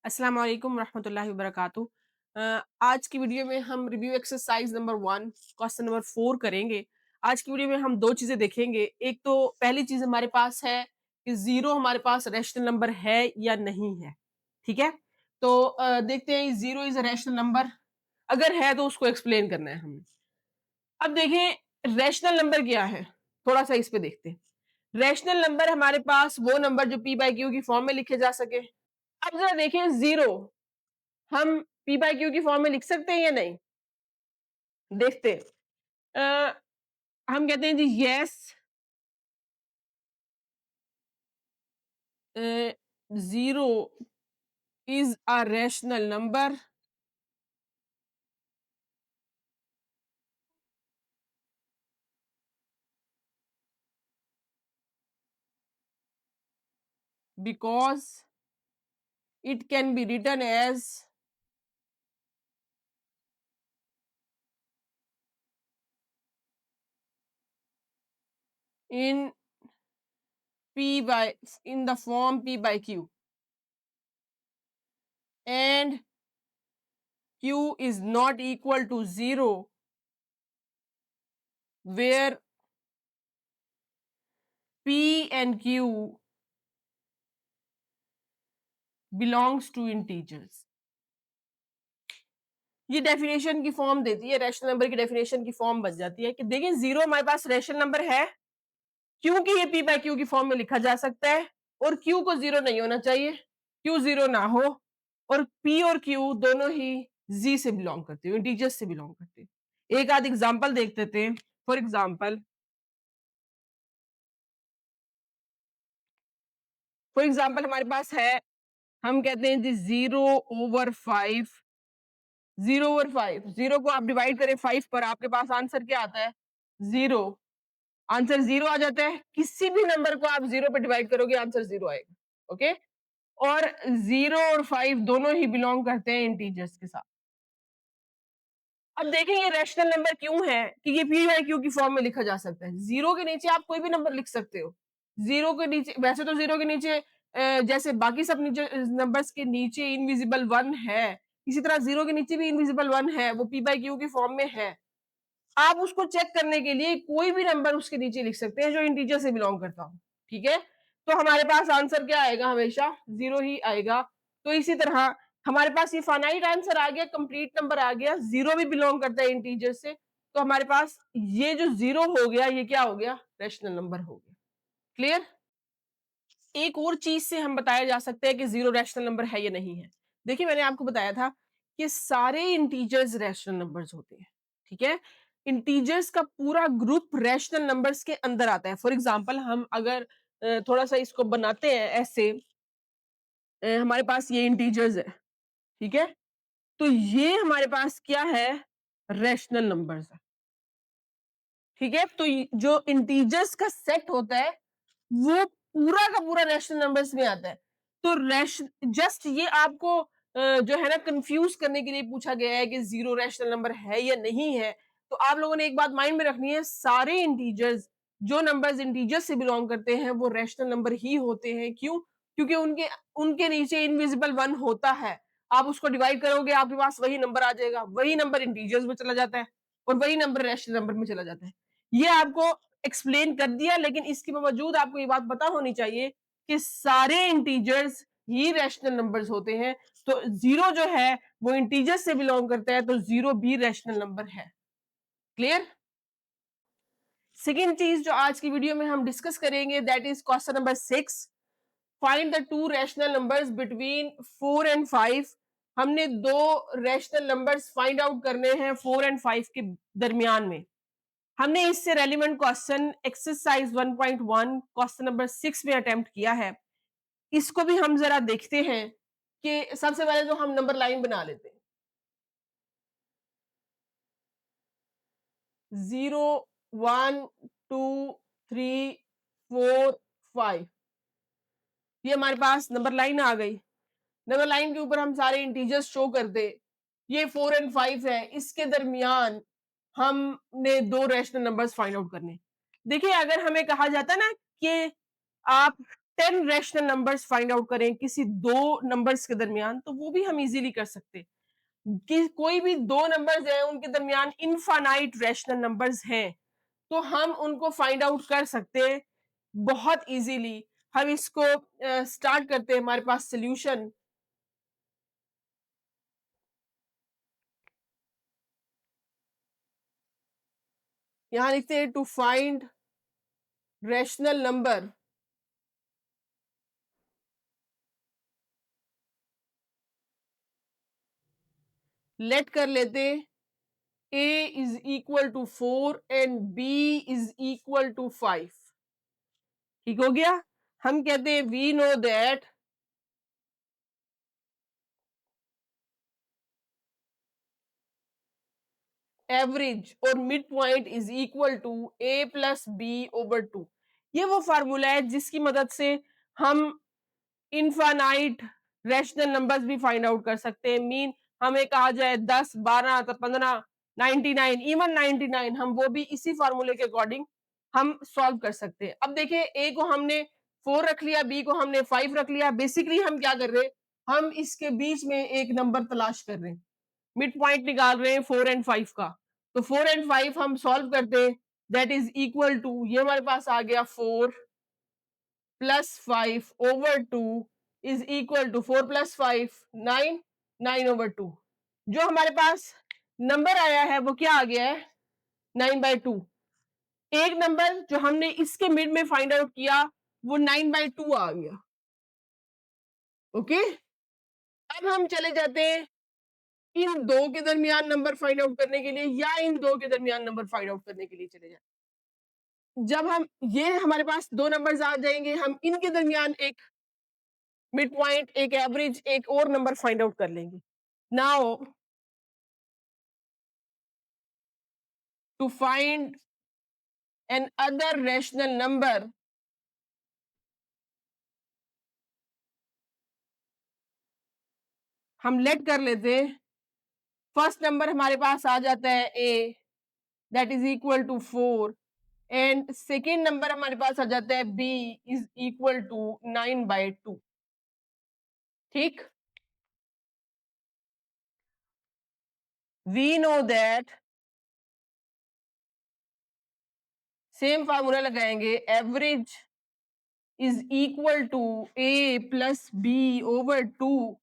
अस्सलाम वालेकुम रहमतुल्लाहि वबरकातुहू। आज की वीडियो में हम review exercise number 1 question number 4 करेंगे। आज की वीडियो में हम दो चीजें देखेंगे। एक तो पहली चीज हमारे पास है कि जीरो हमारे पास रैशनल नंबर है या नहीं है। ठीक है, तो देखते हैं zero is a rational number. अगर है तो उसको एक्सप्लेन करना है हमने। अब देखें रैशनल नंबर क्या है, थोड़ा सा इस पे देखते हैं। रैशनल नंबर हमारे पास वो नंबर जो पी बाई क्यू की फॉर्म में लिखे जा सके। अब जरा देखें जीरो हम पी बाई क्यू की फॉर्म में लिख सकते हैं या नहीं, देखते हैं। हम कहते हैं जी yes, zero is a rational number because it can be written as in p by in the form p by q and q is not equal to zero where p and q belongs to integers। ये definition की form देती है, rational number की definition की form बन जाती है कि देखिए जीरो हमारे पास रैशनल नंबर है क्योंकि ये पी बाई क्यू की फॉर्म में लिखा जा सकता है और क्यू को जीरो नहीं होना चाहिए, क्यू जीरो ना हो, और पी और क्यू दोनों ही जी से बिलोंग करते हैं, इंटीजर्स से बिलोंग करते हैं। एक आध एग्जांपल देख लेते हैं। फॉर एग्जांपल हमारे पास है, हम कहते हैं जी जीरो ओवर फाइव, जीरो को आप डिवाइड करें फाइव पर, आपके पास आंसर क्या आता है, जीरो। आंसर जीरो आ जाता है। किसी भी नंबर को आप जीरो पे डिवाइड करोगे आंसर जीरो आएगा। ओके, और जीरो और फाइव दोनों ही बिलोंग करते हैं इंटीजर्स के साथ। अब देखें ये रैशनल नंबर क्यों है कि ये पी बाई क्यू की फॉर्म में लिखा जा सकता है। जीरो के नीचे आप कोई भी नंबर लिख सकते हो। जीरो के नीचे वैसे तो जीरो के नीचे जैसे बाकी सब नीचे नंबर्स के नीचे इनविजिबल वन है, इसी तरह जीरो के नीचे भी इनविजिबल वन है, वो पी बाई क्यू की फॉर्म में है। आप उसको चेक करने के लिए कोई भी नंबर उसके नीचे लिख सकते हैं जो इंटीजर से बिलोंग करता हो। ठीक है, तो हमारे पास आंसर क्या आएगा, हमेशा जीरो ही आएगा। तो इसी तरह हमारे पास ये फाइनाइट आंसर आ गया, कंप्लीट नंबर आ गया, जीरो भी बिलोंग करता है इंटीजर से, तो हमारे पास ये जो जीरो हो गया ये क्या हो गया, रैशनल नंबर हो गया। क्लियर। एक और चीज से हम बताया जा सकता है कि जीरो रैशनल नंबर है या नहीं है। देखिए मैंने आपको बताया था कि सारे इंटीजर्स रैशनल नंबर्स होते हैं। ठीक है, इंटीजर्स का पूरा ग्रुप रैशनल नंबर्स के अंदर आता है। फॉर एग्जांपल हम अगर थोड़ा सा इसको बनाते हैं ऐसे, हमारे पास ये इंटीजर्स है। ठीक है, तो ये हमारे पास क्या है, रैशनल नंबर्स है। ठीक है, तो जो इंटीजर्स का सेट होता है वो पूरा का पूरा रैशनल नंबर्स में आता है। तो जस्ट ये आपको जो है ना कंफ्यूज करने के लिए पूछा गया है कि जीरो रैशनल नंबर है या नहीं है। तो आप लोगों ने एक बात माइंड में रखनी है, सारे इंटीजर्स जो नंबर्स इंटीजर्स से बिलोंग करते हैं वो रैशनल नंबर ही होते हैं। क्यों? क्योंकि उनके उनके नीचे इनविजिबल वन होता है। आप उसको डिवाइड करोगे आपके पास वही नंबर आ जाएगा, वही नंबर इंटीजर्स में चला जाता है और वही नंबर रैशनल नंबर में चला जाता है। ये आपको एक्सप्लेन कर दिया, लेकिन इसके बावजूद आपको ये बात पता होनी चाहिए कि सारे इंटीजर्स ही रैशनल नंबर्स होते हैं। तो जीरो जो है वो इंटीजर्स से बिलोंग करता है, तो जीरो भी रैशनल नंबर है। क्लियर। सेकेंड चीज जो आज की वीडियो में हम डिस्कस करेंगे that is question number 6, find the two rational numbers between 4 and 5। हमने दो रैशनल नंबर्स फाइंड आउट करने हैं 4 एंड 5 के दरमियान में। हमने इससे relevant question exercise 1.1 question number 6 में अटेम्प्ट किया है। इसको भी हम जरा देखते हैं कि सबसे पहले तो हम नंबर लाइन बना लेते हैं। 0 1 2 3 4 5, ये हमारे पास नंबर लाइन आ गई। नंबर लाइन के ऊपर हम सारे इंटीजर्स शो कर दे। ये 4 एंड 5 है, इसके दरमियान हमने दो रैशनल नंबर्स फाइंड आउट करने। देखिए अगर हमें कहा जाता ना कि आप 10 रैशनल नंबर्स फाइंड आउट करें किसी दो नंबर्स के दरमियान, तो वो भी हम इजीली कर सकते। कि कोई भी दो नंबर्स हैं उनके दरमियान इनफाइनाइट रैशनल नंबर्स हैं, तो हम उनको फाइंड आउट कर सकते हैं बहुत इजीली। हम इसको स्टार्ट करते हैं। हमारे पास सोल्यूशन, यहां लिखते हैं to find rational number let कर लेते a is equal to 4 and b is equal to 5। ठीक हो गया। हम कहते हैं वी नो दैट एवरेज और mid point is equal to a plus B over 2। ये वो फार्मूला है जिसकी मदद से हम इनफाइनाइट रैशनल नंबर्स भी फाइंड आउट कर सकते हैं। मीन हमें कहा जाए 10, 12, 15, 99, इवन 99, हम वो भी इसी फार्मूले के अकॉर्डिंग हम सॉल्व कर सकते हैं। अब देखिए, ए को हमने 4 रख लिया, बी को हमने 5 रख लिया। बेसिकली हम क्या कर रहे हैं, हम इसके बीच में एक नंबर तलाश कर रहे हैं, मिड पॉइंट निकाल रहे हैं 4 एंड 5 का। तो 4 एंड 5 हम सॉल्व करते हैं, दैट इज इक्वल टू, ये हमारे पास आ गया 4 plus 5 over 2 is equal to 4 plus 5 9, 9 over 2। जो हमारे पास नंबर आया है वो क्या आ गया है, 9/2। एक नंबर जो हमने इसके मिड में फाइंड आउट किया वो 9/2 आ गया। ओके, अब हम चले जाते हैं इन दो के दरमियान नंबर फाइंड आउट करने के लिए, या इन दो के दरमियान नंबर फाइंड आउट करने के लिए चले जाते। जब हम ये हमारे पास दो नंबर्स आ जाएंगे, हम इनके दरमियान एक मिड पॉइंट, एक एवरेज, एक और नंबर फाइंड आउट कर लेंगे। Now to find another rational number, हम लेट कर लेते हैं। फर्स्ट नंबर हमारे पास आ जाता है a, that is equal to 4, and second number हमारे पास आ जाता है बी इज इक्वल टू 9/2। ठीक, we know that, same formula लगाएंगे, average is equal to a plus B over 2।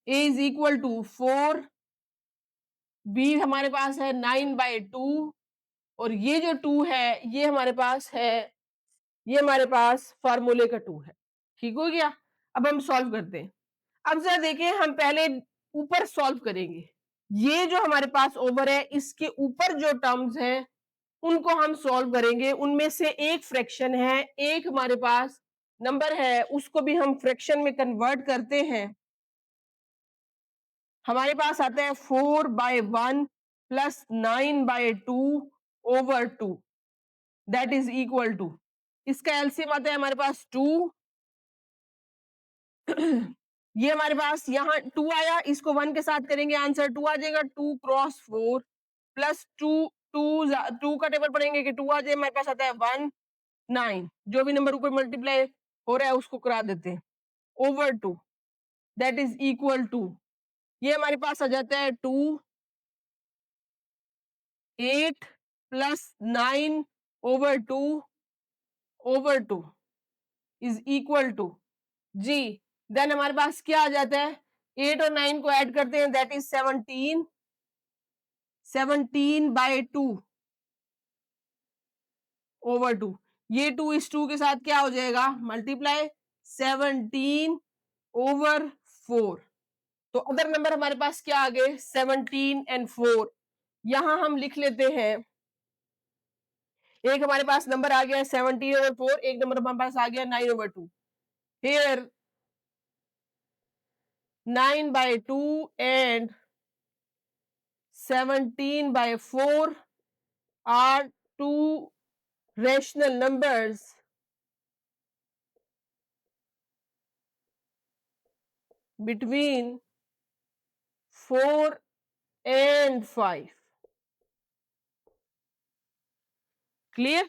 A is equal to 4, b हमारे पास है 9/2, और ये जो 2 है ये हमारे पास है, ये हमारे पास फार्मूले का 2 है। ठीक हो गया। अब हम सॉल्व करते हैं। अब जरा देखें, हम पहले ऊपर सॉल्व करेंगे। ये जो हमारे पास ओवर है, इसके ऊपर जो टर्म्स हैं उनको हम सॉल्व करेंगे। उनमें से एक फ्रैक्शन है, एक हमारे पास नंबर है, उसको भी हम फ्रैक्शन में कन्वर्ट करते हैं। हमारे पास आता है 4/1 plus 9/2 over 2, that is equal to, इसका एलसीएम आता है हमारे पास 2। ये हमारे पास यहाँ 2 आया, इसको 1 के साथ करेंगे, आंसर 2 आ जाएगा। 2 क्रॉस 4 प्लस 2, 2 का टेबल पढ़ेंगे कि 2 आ जाए, हमारे पास आता है 1, 9, जो भी नंबर ऊपर मल्टीप्लाई हो रहा है उसको करा देते हैं, over 2, that is equal to, ये हमारे पास आ जाता है 2, 8 plus 9 over 2 is equal to, जी, देन हमारे पास क्या आ जाता है, 8 और 9 को ऐड करते हैं, दैट इज 17, 17/2 ओवर 2। ये 2 इस 2 के साथ क्या हो जाएगा, मल्टीप्लाई, 17 ओवर 4। तो अदर नंबर हमारे पास क्या आ गए, 17 एंड 4। यहां हम लिख लेते हैं, एक हमारे पास नंबर आ गया 17 ओवर 4, एक नंबर हमारे पास आ गया 9 over 2। Here 9/2 and 17/4 are two rational numbers between 4 and 5. Clear?